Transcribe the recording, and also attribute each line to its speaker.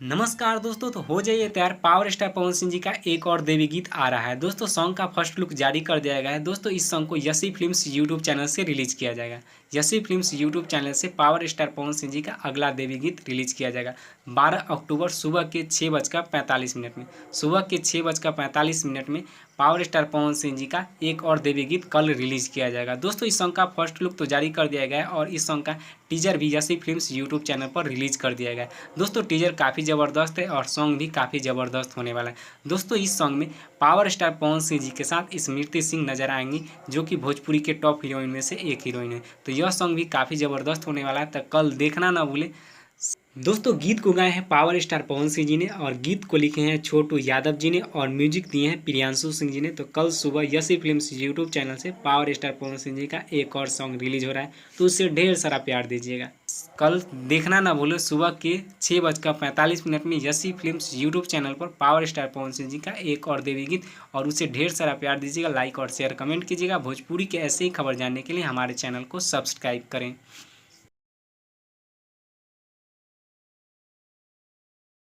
Speaker 1: नमस्कार दोस्तों, तो हो जाइए तैयार। पावर स्टार पवन सिंह जी का एक और देवी गीत आ रहा है दोस्तों। सॉन्ग का फर्स्ट लुक जारी कर दिया गया है दोस्तों। इस सॉन्ग को यसी फिल्म्स यूट्यूब चैनल से रिलीज किया जाएगा। यसी फिल्म्स यूट्यूब चैनल से पावर स्टार पवन सिंह जी का अगला देवी गीत रिलीज किया जाएगा 12 अक्टूबर सुबह के 6:45 में। सुबह के 6:45 में पावर स्टार पवन सिंह जी का एक और देवी गीत कल रिलीज किया जाएगा दोस्तों। इस सॉन्ग का फर्स्ट लुक तो जारी कर दिया गया है और इस सॉन्ग का टीजर भी यसी फिल्म्स यूट्यूब चैनल पर रिलीज कर दिया गया है दोस्तों। टीजर काफ़ी ज़बरदस्त है और सॉन्ग भी काफ़ी ज़बरदस्त होने वाला है दोस्तों। इस सॉन्ग में पावर स्टार पवन सिंह जी के साथ स्मृति सिंह नजर आएंगी, जो कि भोजपुरी के टॉप हीरोइन में से एक हीरोइन है। तो यह सॉन्ग भी काफ़ी ज़बरदस्त होने वाला है, तो कल देखना ना भूलें दोस्तों। गीत को गाए हैं पावर स्टार पवन सिंह जी ने और गीत को लिखे हैं छोटू यादव जी ने और म्यूजिक दिए हैं प्रियांशु सिंह जी ने। तो कल सुबह यसी फिल्म्स यूट्यूब चैनल से पावर स्टार पवन सिंह जी का एक और सॉन्ग रिलीज हो रहा है, तो उससे ढेर सारा प्यार दीजिएगा। कल देखना ना भूलें सुबह के 6:45 में यसी फिल्म्स यूट्यूब चैनल पर पावर स्टार पवन सिंह जी का एक और देवी गीत, और उसे ढेर सारा प्यार दीजिएगा। लाइक और शेयर कमेंट कीजिएगा। भोजपुरी के ऐसे ही खबर जानने के लिए हमारे चैनल को सब्सक्राइब करें।